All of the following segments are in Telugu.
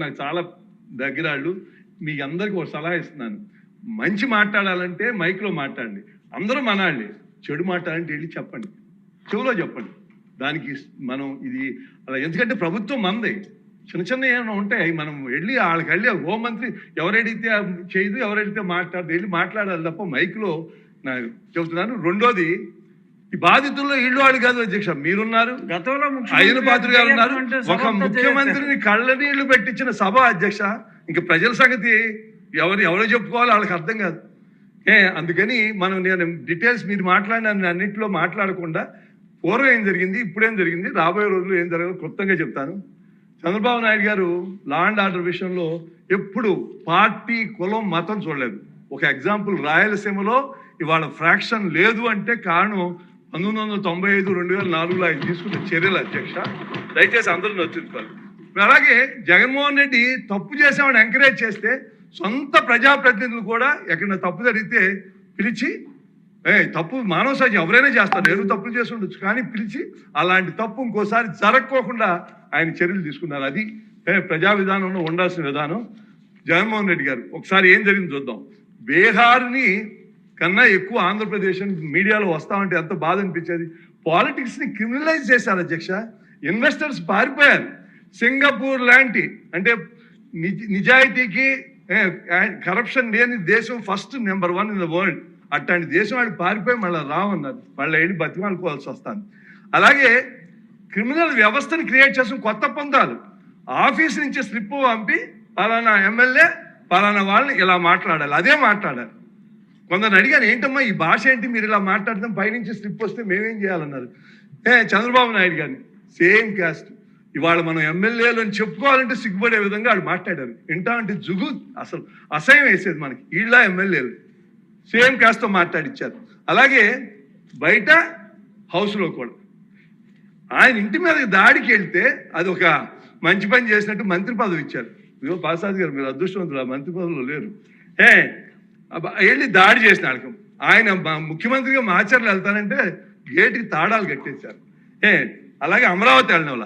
నాకు చాలా దగ్గరాళ్ళు. మీ అందరికీ ఒక సలహా ఇస్తున్నాను. మంచి మాట్లాడాలంటే మైక్లో మాట్లాడండి. అందరూ మనాళ్ళే. చెడు మాట్లాడాలంటే వెళ్ళి చెప్పండి, చెవులో చెప్పండి. దానికి మనం ఇది అలా, ఎందుకంటే ప్రభుత్వం మనదే. చిన్న చిన్న ఏమైనా ఉంటాయి, మనం వెళ్ళి వాళ్ళకి వెళ్ళి హోంమంత్రి ఎవరెడితే చేయదు, ఎవరెడితే మాట్లాడదు, వెళ్ళి మాట్లాడాలి తప్ప మైక్లో. నాకు చెబుతున్నాను. రెండోది, ఈ బాధితుల్లో ఇళ్ళు వాడు కాదు అధ్యక్ష, మీరున్నారు, గతంలో ఆయన పాత్ర గారు ఉన్నారు. ఒక ముఖ్యమంత్రిని కళ్ళ నీళ్లు పెట్టించిన సభ అధ్యక్ష. ఇంక ప్రజల సంగతి ఎవరో చెప్పుకోవాలో వాళ్ళకి అర్థం కాదు. అందుకని నేను డీటెయిల్స్ మీరు మాట్లాడిన అన్నింటిలో మాట్లాడకుండా పూర్వం ఏం జరిగింది, ఇప్పుడేం జరిగింది, రాబోయే రోజులు ఏం జరగదు క్లుప్తంగా చెప్తాను. చంద్రబాబు నాయుడు గారు లా అండ్ ఆర్డర్ విషయంలో ఎప్పుడు పార్టీ, కులం, మతం చూడలేదు. ఒక ఎగ్జాంపుల్, రాయలసీమలో ఇవాళ ఫ్రాక్షన్ లేదు అంటే కారణం 1995, 2004లో ఆయన తీసుకున్న చర్యలు అధ్యక్ష. దయచేసి అందరూ నచ్చుకోవాలి. అలాగే జగన్మోహన్ రెడ్డి తప్పు చేసామని ఎంకరేజ్ చేస్తే సొంత ప్రజాప్రతినిధులు కూడా ఎక్కడైనా తప్పు జరిగితే పిలిచి, తప్పు మానవ సహజం, ఎవరైనా చేస్తారు, నేను తప్పులు చేసి ఉండొచ్చు, కానీ పిలిచి అలాంటి తప్పు ఇంకోసారి జరగకోకుండా ఆయన చర్యలు తీసుకున్నారు. అది ప్రజా విధానంలో ఉండాల్సిన విధానం. జగన్మోహన్ రెడ్డి గారు ఒకసారి ఏం జరిగింది చూద్దాం. బీహార్ని కన్నా ఎక్కువ ఆంధ్రప్రదేశ్ మీడియాలో వస్తామంటే ఎంత బాధ అనిపించేది. పాలిటిక్స్ని క్రిమినలైజ్ చేశారు అధ్యక్ష. ఇన్వెస్టర్స్ పారిపోయారు. సింగపూర్ లాంటి, అంటే నిజాయితీకి కరప్షన్ లేని దేశం, first number 1 in the world, అట్లాంటి దేశం వాళ్ళు పారిపోయి మళ్ళీ రావన్నారు. మళ్ళీ వెళ్ళి బతిమాలుకోవాల్సి వస్తుంది. అలాగే క్రిమినల్ వ్యవస్థను క్రియేట్ చేసిన కొత్త పందాలు. ఆఫీస్ నుంచి స్లిప్ పంపి పలానా ఎమ్మెల్యే పలానా వాళ్ళని ఇలా మాట్లాడాలి, అదే మాట్లాడాలి. కొందరు అడిగాను, ఏంటమ్మా ఈ భాష ఏంటి, మీరు ఇలా మాట్లాడతాం, పైనుంచి స్లిప్ వస్తే మేమేం చేయాలన్నారు. చంద్రబాబు నాయుడు గారిని సేమ్ క్యాస్ట్, ఇవాళ మనం ఎమ్మెల్యేలు అని చెప్పుకోవాలంటే సిగ్గుపడే విధంగా వాళ్ళు మాట్లాడారు. ఏంటా అంటే జుగు, అసలు అసహ్యం వేసేది మనకి. వీళ్ళ ఎమ్మెల్యేలు సేమ్ క్యాస్ట్తో మాట్లాడిచ్చారు. అలాగే బయట హౌస్లో కూడా ఆయన ఇంటి మీద దాడికి వెళ్తే అది ఒక మంచి పని చేసినట్టు మంత్రి పదవి ఇచ్చారు. ఇదిగో పాసాద్ గారు, మీరు అదృష్టవంతులు, ఆ మంత్రి పదవిలో లేరు. వెళ్ళి దాడి చేసిన వాళ్ళకి ఆయన ముఖ్యమంత్రిగా మాచర్లు వెళ్తానంటే గేటుకి తాళాలు కట్టేశారు. అలాగే అమరావతి వెళ్ళిన వాళ్ళ,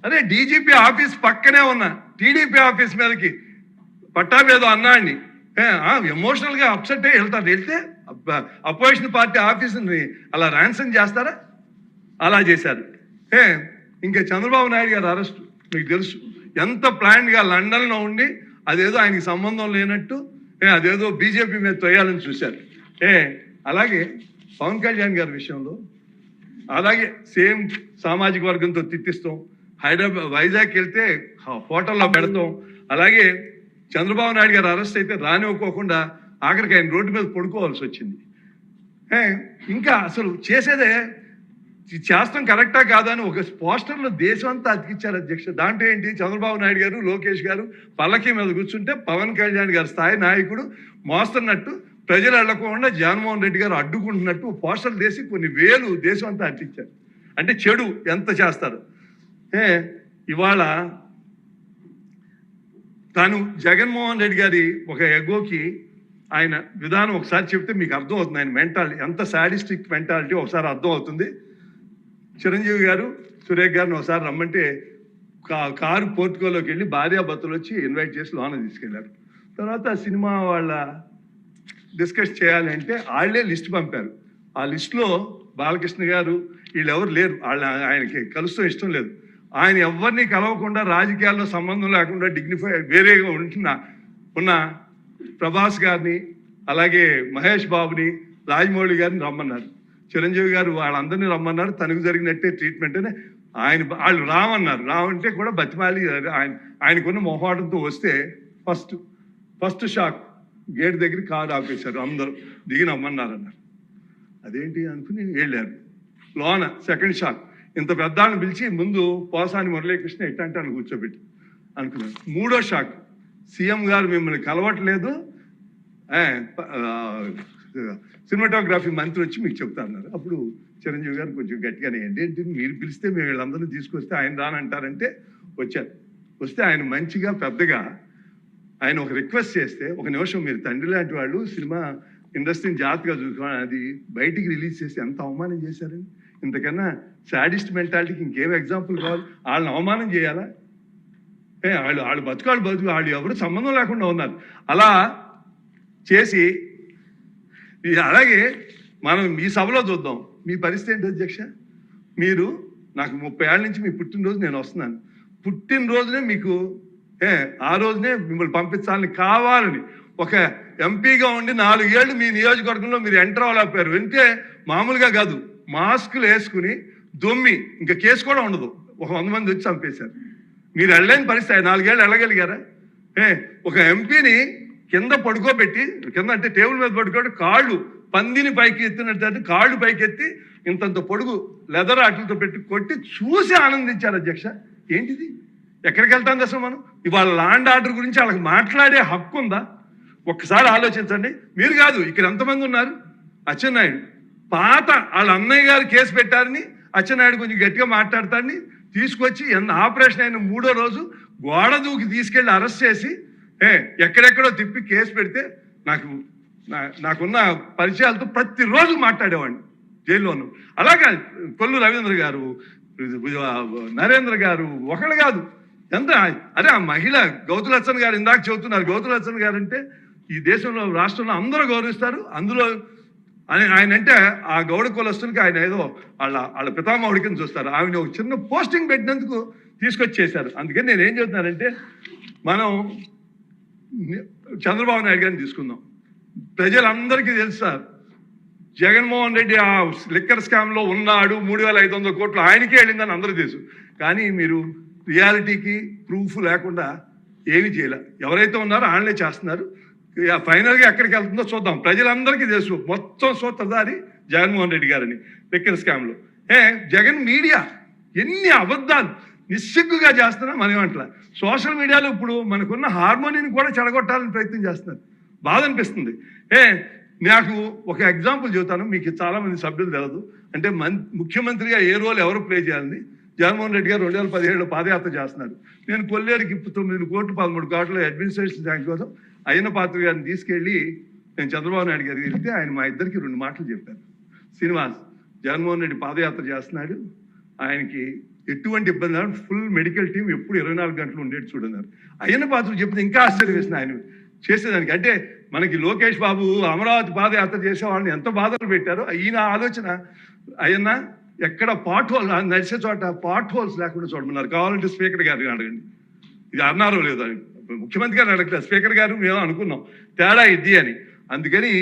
అదే డీజీపీ ఆఫీస్ పక్కనే ఉన్న టీడీపీ ఆఫీస్ మీదకి పట్టాభేదో అన్నాడిని ఎమోషనల్గా అప్సెట్ అయ్యి వెళ్తారు. వెళ్తే అపోజిషన్ పార్టీ ఆఫీసుని అలా ర్యాన్సన్ చేస్తారా? అలా చేశారు. ఇంకా చంద్రబాబు నాయుడు గారు అరెస్ట్ మీకు తెలుసు. ఎంత ప్లాన్గా లండన్లో ఉండి అదేదో ఆయనకి సంబంధం లేనట్టు అదేదో బీజేపీ మీద తొయ్యాలని చూశారు. అలాగే పవన్ కళ్యాణ్ గారి విషయంలో అలాగే సేమ్ సామాజిక వర్గంతో తిట్టిస్తాం. హైదరాబాద్, వైజాగ్ వెళ్తే హోటల్లో పెడతాం. అలాగే చంద్రబాబు నాయుడు గారు అరెస్ట్ అయితే రానివ్వకోకుండా ఆఖరికి ఆయన రోడ్డు మీద పడుకోవాల్సి వచ్చింది. ఇంకా అసలు చేసేదే చేస్తాం కరెక్టా కాదా అని ఒక పోస్టర్లో దేశం అంతా అతికిచ్చారు అధ్యక్ష. దాంట్లో ఏంటి, చంద్రబాబు నాయుడు గారు, లోకేష్ గారు పల్లకి మీద కూర్చుంటే పవన్ కళ్యాణ్ గారి స్థాయి నాయకుడు మోస్తున్నట్టు, ప్రజలు వెళ్ళకుండా జగన్మోహన్ రెడ్డి గారు అడ్డుకుంటున్నట్టు పోస్టర్లు వేసి కొన్ని వేలు దేశం అంతా అతికిచ్చారు. అంటే చెడు ఎంత చేస్తారు. ఇవాళ తను జగన్మోహన్ రెడ్డి గారి ఒక ఎగోకి ఆయన విధానం ఒకసారి చెప్తే మీకు అర్థం అవుతుంది. ఆయన మెంటాలిటీ ఎంత సాడిస్టిక్ మెంటాలిటీ ఒకసారి అర్థం అవుతుంది. చిరంజీవి గారు, సురేఖ్ గారిని ఒకసారి రమ్మంటే కారు పోర్టుకోలోకి వెళ్ళి భార్యాభర్తలు వచ్చి ఇన్వైట్ చేసి లోన తీసుకెళ్లారు. తర్వాత సినిమా వాళ్ళ డిస్కస్ చేయాలి అంటే వాళ్ళే లిస్ట్ పంపారు. ఆ లిస్టులో బాలకృష్ణ గారు వీళ్ళెవరు లేరు. ఆయనకి కలుస్తూ ఇష్టం లేదు. ఆయన ఎవరిని కలవకుండా, రాజకీయాల్లో సంబంధం లేకుండా డిగ్నిఫై వేరేగా ఉన్న ప్రభాస్ గారిని, అలాగే మహేష్ బాబుని, రాజమౌళి గారిని రమ్మన్నారు. చిరంజీవి గారు వాళ్ళందరినీ రమ్మన్నారు. తనకు జరిగినట్టే ట్రీట్మెంట్ అని వాళ్ళు రామన్నారు. రామంటే కూడా బతిమాలి ఆయనకున్న మొహాటంతో వస్తే ఫస్ట్ షాక్ గేట్ దగ్గర కారు ఆపేశారు. అందరూ దిగి నమ్మన్నారన్నారు. అదేంటి అనుకుని వెళ్ళారు. లోన సెకండ్ షాక్, ఇంత పెద్దాళ్ళని పిలిచి ముందు పోసాని మురళీకృష్ణ ఎట్టంటే అని కూర్చోబెట్టి అనుకున్నారు. మూడో షాక్, సీఎం గారు మిమ్మల్ని కలవట్లేదు, సినిమాటోగ్రఫీ మంత్రి వచ్చి మీకు చెప్తా అన్నారు. అప్పుడు చిరంజీవి గారు కొంచెం గట్టిగానే, ఏంటి మీరు పిలిస్తే మేము వీళ్ళందరినీ తీసుకొస్తే ఆయన రానంటారంటే వచ్చారు. వస్తే ఆయన మంచిగా పెద్దగా ఆయన ఒక రిక్వెస్ట్ చేస్తే, ఒక నిమిషం మీరు తండ్రి లాంటి వాళ్ళు, సినిమా ఇండస్ట్రీని జాగ్రత్తగా చూసుకోవాలి, అది బయటికి రిలీజ్ చేసి ఎంత అవమానం చేశారని. ఇంతకన్నా సాడిస్ట్ మెంటాలిటీకి ఇంకేం ఎగ్జాంపుల్ కావాలి? వాళ్ళని అవమానం చేయాలా? వాళ్ళు బతుకు వాళ్ళు ఎవరు సంబంధం లేకుండా ఉన్నారు. అలా చేసి అలాగే మనం ఈ సభలో చూద్దాం. మీ పరిస్థితి ఏంటి అధ్యక్ష? మీరు నాకు 30 ఏళ్ళ నుంచి మీ పుట్టినరోజు నేను వస్తున్నాను. పుట్టినరోజునే మీకు ఆ రోజునే మిమ్మల్ని పంపించాలని కావాలని ఒక ఎంపీగా ఉండి 4 ఏళ్ళు మీ నియోజకవర్గంలో మీరు ఎంటర్ అవ్వలేకపోయారు. వింటే మామూలుగా కాదు, మాస్కులు వేసుకుని దొమ్మి ఇంకా కేసు కూడా ఉండదు, ఒక 100 మంది వచ్చి చంపేశారు. మీరు వెళ్ళలేని పరిస్థితి. 4 ఏళ్ళు వెళ్ళగలిగారా? ఒక ఎంపీని కింద పడుకోబెట్టి, కింద అంటే టేబుల్ మీద పడుకోబెట్టి కాళ్ళు పందిని పైకి ఎత్తినట్టు కాళ్ళు పైకి ఎత్తి ఇంతంత పొడుగు లెదర్ ఆటలతో పెట్టి కొట్టి చూసి ఆనందించారు అధ్యక్ష. ఏంటిది? ఎక్కడికి వెళ్తాం అసలు మనం? ఇవాళ ల్యాండ్ ఆర్డర్ గురించి వాళ్ళకి మాట్లాడే హక్కు ఉందా? ఒక్కసారి ఆలోచించండి. మీరు కాదు, ఇక్కడ ఎంతమంది ఉన్నారు? అచ్చెన్నాయుడు పాత వాళ్ళ అన్నయ్య గారు కేసు పెట్టారని అచ్చెన్నాయుడు కొంచెం గట్టిగా మాట్లాడతాడని తీసుకొచ్చి ఆపరేషన్ అయిన 3వ రోజు గోడ దూకి తీసుకెళ్లి అరెస్ట్ చేసి ఎక్కడెక్కడో తిప్పి కేసు పెడితే నాకున్న పరిచయాలతో ప్రతిరోజు మాట్లాడేవాడిని జైల్లోనూ. అలాగే కొల్లు రవీంద్ర గారు, నరేంద్ర గారు, ఒకళ్ళు కాదు ఎంత. అరే ఆ మహిళ గౌతులచ్చన్ గారు ఇందాక చెబుతున్నారు. గౌతులచ్చన్ గారు అంటే ఈ దేశంలో రాష్ట్రంలో అందరూ గౌరవిస్తారు. అందులో ఆయన అంటే ఆ గౌడ కులస్తులకి ఆయన ఏదో వాళ్ళ పితామహుడి కింద చూస్తారు. ఆమెను ఒక చిన్న పోస్టింగ్ పెట్టినందుకు తీసుకొచ్చేసారు. అందుకని నేను ఏం చెబుతున్నానంటే, మనం చంద్రబాబు నాయుడు గారిని తీసుకుందాం. ప్రజలందరికీ తెలుసు సార్, జగన్మోహన్ రెడ్డి ఆ లిక్కర్ స్కామ్లో ఉన్నాడు, 3,500 కోట్లు ఆయనకే వెళ్ళిందని అందరూ తెలుసు. కానీ మీరు రియాలిటీకి ప్రూఫ్ లేకుండా ఏమీ చేయలే. ఎవరైతే ఉన్నారో వాళ్ళే చేస్తున్నారు. ఫైనల్గా ఎక్కడికి వెళ్తుందో చూద్దాం. ప్రజలందరికీ తెలుసు మొత్తం సూత్రధారి జగన్మోహన్ రెడ్డి గారని లిక్కర్ స్కామ్లో. జగన్ మీడియా ఎన్ని అబద్ధాలు నిస్సిగ్గుగా చేస్తున్నా మనం ఏమంటలా. సోషల్ మీడియాలో ఇప్పుడు మనకున్న హార్మోనీని కూడా చెడగొట్టాలని ప్రయత్నం చేస్తున్నారు. బాధ అనిపిస్తుంది. నాకు ఒక ఎగ్జాంపుల్ చెబుతాను, మీకు చాలామంది సభ్యులు తెలదు. అంటే ముఖ్యమంత్రిగా ఏ రోల్ ఎవరు ప్లే చేయాలని జగన్మోహన్ రెడ్డి గారు 2017లో పాదయాత్ర చేస్తున్నారు. నేను కొల్లేరుకి 9 కోట్లు 13 కోట్ల అడ్మినిస్ట్రేషన్ బ్యాంక్ కోసం అయ్యన్న పాత్ర గారిని తీసుకెళ్ళి నేను చంద్రబాబు నాయుడు గారికి వెళ్తే ఆయన మా ఇద్దరికి 2 మాటలు చెప్పారు. శ్రీనివాస్, జగన్మోహన్ రెడ్డి పాదయాత్ర చేస్తున్నాడు, ఆయనకి ఎటువంటి ఇబ్బంది లేదు, ఫుల్ మెడికల్ టీం ఎప్పుడు 24 గంటలు ఉండేది చూడన్నారు. అయ్యన్న పాత్ర చెప్తే ఇంకా ఆశ్చర్యం వేసిన ఆయన చేసేదానికి. అంటే మనకి లోకేష్ బాబు అమరావతి పాదయాత్ర చేసే వాళ్ళని ఎంత బాధలు పెట్టారో ఈయన ఆలోచన. అయ్యన్న ఎక్కడ పాట్ హోల్ నడిచే చోట పాట్ హోల్స్ లేకుండా చూడమన్నారు. కావాలంటే స్పీకర్ గారిని అడగండి. ఇది అన్నారో లేదో అని. ముఖ్యమంత్రి గారు అడగలేదు, స్పీకర్ గారు మేము అనుకున్నాం తేడా ఇది అని. అందుకని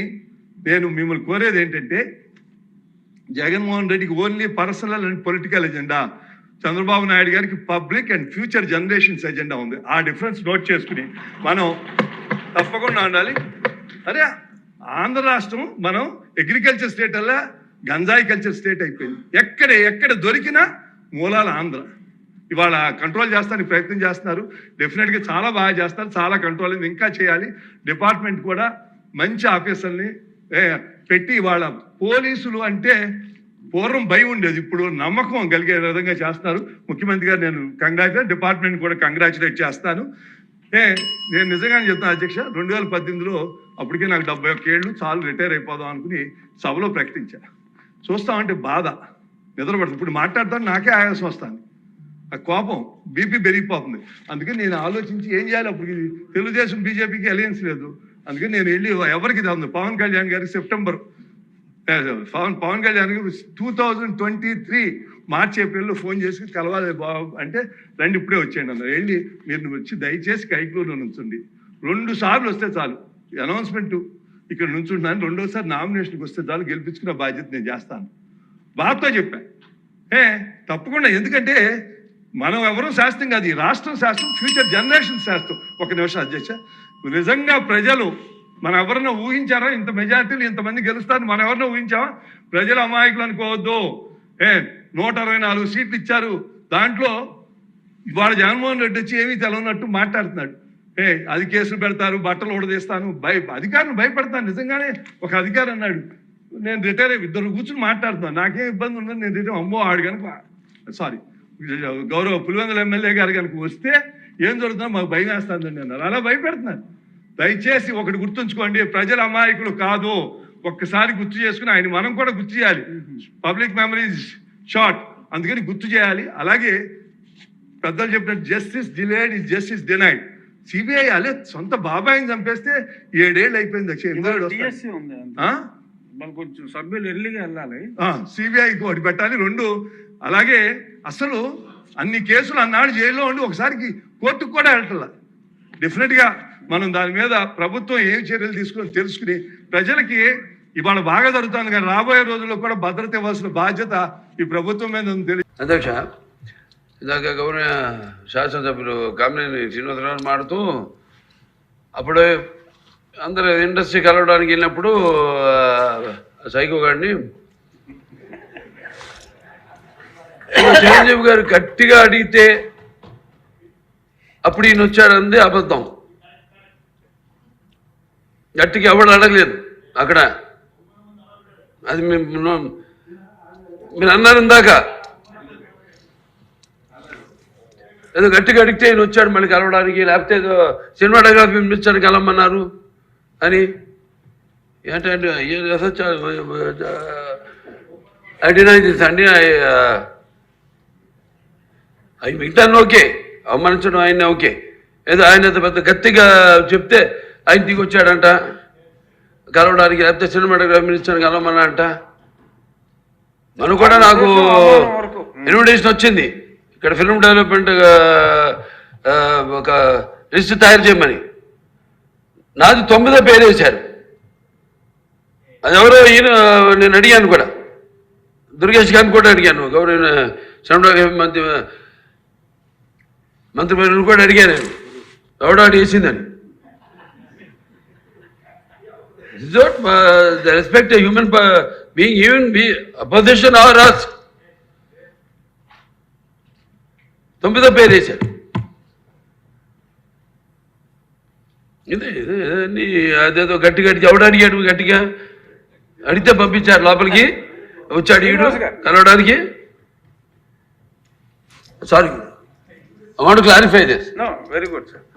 నేను మిమ్మల్ని కోరేది ఏంటంటే, జగన్మోహన్ రెడ్డికి only personal and political agenda, Chandrababu Naidu గారికి public and future generations agenda ఉంది. ఆ డిఫరెన్స్ నోట్ చేసుకుని మనం తప్పకుండా ఉండాలి. అరే ఆంధ్ర రాష్ట్రం మనం అగ్రికల్చర్ స్టేట్ అలా గంజాయి కల్చర్ స్టేట్ అయిపోయింది. ఎక్కడ దొరికినా మూలాల ఆంధ్ర. ఇవాళ కంట్రోల్ చేస్తానికి ప్రయత్నం చేస్తున్నారు. డెఫినెట్గా చాలా బాగా చేస్తారు. చాలా కంట్రోల్ ఇంకా చేయాలి. డిపార్ట్మెంట్ కూడా మంచి ఆఫీసర్ని పెట్టి ఇవాళ పోలీసులు అంటే పూర్వం భయం ఉండేది, ఇప్పుడు నమ్మకం కలిగే విధంగా చేస్తున్నారు. ముఖ్యమంత్రి గారు నేను కంగ్రాచులేట్, డిపార్ట్మెంట్ కూడా కంగ్రాచులేట్ చేస్తాను. నేను నిజంగానే చెప్తాను అధ్యక్ష, 2018లో అప్పటికే నాకు 71 ఏళ్ళు చాలు రిటైర్ అయిపోదాం అనుకుని సభలో ప్రకటించా. చూస్తామంటే బాధ నిద్రపడుతుంది. ఇప్పుడు మాట్లాడతాను నాకే ఆయాసం వస్తాను, ఆ కోపం బీపీ పెరిగిపోతుంది. అందుకని నేను ఆలోచించి ఏం చేయాలి. అప్పుడు తెలుగుదేశం బీజేపీకి అలయన్స్ లేదు. అందుకని నేను వెళ్ళి ఎవరికి ఉంది పవన్ కళ్యాణ్ గారికి సెప్టెంబర్ పవన్ కళ్యాణ్ గారు 2023 మార్చి ఏప్రిల్లో ఫోన్ చేసి కలవాలి బాబు అంటే రండి ఇప్పుడే వచ్చేయండి అన్నారు. వెళ్ళి మీరు వచ్చి దయచేసి కైక్లూరులో నుంచండి, 2 సార్లు వస్తే చాలు, అనౌన్స్మెంట్ ఇక్కడ నుంచుంటున్నాను, 2వ సారి నామినేషన్కి వస్తే చాలు, గెలిపించుకున్న బాధ్యత నేను చేస్తాను. బాధతో చెప్పాను. తప్పకుండా, ఎందుకంటే మనం ఎవరూ శాస్త్రం కాదు, ఈ రాష్ట్రం శాస్త్రం, ఫ్యూచర్ జనరేషన్ శాస్త్రం. ఒక నిమిషం అధ్యక్ష, నిజంగా ప్రజలు మనం ఎవరన్నా ఊహించారా ఇంత మెజార్టీలు ఇంతమంది గెలుస్తారు? మనం ఎవరన్నా ఊహించామా? ప్రజలు అమాయకులు అనుకోవద్దు. 124 సీట్లు ఇచ్చారు. దాంట్లో ఇవాళ జగన్మోహన్ రెడ్డి వచ్చి ఏమీ తెలవనట్టు మాట్లాడుతున్నాడు. అది కేసులు పెడతారు, బట్టలు ఊడదీస్తాను, అధికారులు భయపడతాను. నిజంగానే ఒక అధికారి అన్నాడు, నేను రిటైర్ అయ్యి 2 కూర్చుని మాట్లాడుతున్నాను, నాకేం ఇబ్బంది ఉండదు, నేను రిటైర్ అమ్మో ఆడు కనుక గౌరవ పులివెందుల ఎమ్మెల్యే గారు కనుక వస్తే ఏం జరుగుతుందో మాకు భయం వేస్తుందండి అన్నారు. అలా భయపెడుతున్నారు. దయచేసి ఒకటి గుర్తుంచుకోండి, ప్రజల అమాయకులు కాదు. ఒక్కసారి గుర్తు చేసుకుని ఆయన మనం కూడా గుర్తు చేయాలి. పబ్లిక్ మెమరీస్ షార్ట్, అందుకని గుర్తు చేయాలి. అలాగే పెద్దలు చెప్పినట్టు justice delayed is justice denied. CBI అలే సొంత బాబాయిని చంపేస్తే 7 ఏళ్ళు అయిపోయింది TSC ఉంది, కొంచెం సభ్యులు ఎర్లీగా వెళ్ళాలి. సిబిఐకి ఒకటి పెట్టాలి. 2 అలాగే అసలు అన్ని కేసులు అన్నాడు జైల్లో ఉండి ఒకసారికి కోర్టుకు కూడా వెళ్ళట్లా. డెఫినెట్ గా మనం దాని మీద ప్రభుత్వం ఏం చర్యలు తీసుకుని తెలుసుకుని ప్రజలకి ఇవాళ బాగా జరుగుతుంది, కానీ రాబోయే రోజుల్లో కూడా భద్రత ఇవ్వాల్సిన బాధ్యత ఈ ప్రభుత్వం మీద ఉంది. తెలియదు అధ్యక్ష, ఇందాక గౌరవ శాసనసభ్యులు కామినేని శ్రీనివాసరావు మాడుతూ అప్పుడు అందరూ ఇండస్ట్రీ కలవడానికి వెళ్ళినప్పుడు సైకో గారిని చిరంజీవి గారు గట్టిగా అడిగితే అప్పుడు ఈయన వచ్చాడంది అబద్ధం. గట్టిగా ఎవడు అడగలేదు అక్కడ. అది మీరు అన్నారు ఇందాక, ఏదో గట్టిగా అడిగితే ఈయన వచ్చాడు మళ్ళీ కలవడానికి, లేకపోతే ఏదో సినిమాటోగ్రఫీ మినిస్టర్ కలవమన్నారు అని. ఏంటంటే అడిగినా అండి అవి మిగతాను ఓకే, అవమానించడం ఆయన ఓకే, ఏదో ఆయన పెద్ద గట్టిగా చెప్తే ఆయన దిగి వచ్చాడంట కలవడానికి, లేకపోతే సినిమాటోగ్రఫీ మినిస్టర్ కలవమన్నా అంట. మనకు కూడా నాకు ఇన్విటేషన్ వచ్చింది ఇక్కడ ఫిల్మ్ డెవలప్మెంట్ ఒక లిస్ట్ తయారు చేయమని. నాది 9వ పేరు వేశారు. అది ఎవరో ఈయన నేను అడిగాను కూడా, దుర్గేష్ గారిని కూడా అడిగాను, గౌరవ సినిమాటోగ్రఫీ మంత్రి కూడా అడిగాను నేను, ఎవడో అడి వేసిందని. Respect human being, even be opposition or us. 9వ పేరు వేశారు. ఇదే అదేదో గట్టిగా ఎవడు అడిగాడు, గట్టిగా అడిగితే పంపించారు లోపలికి, వచ్చి అడిగాడు కలవడానికి. Sorry, I want to clarify this. No, very good, sir.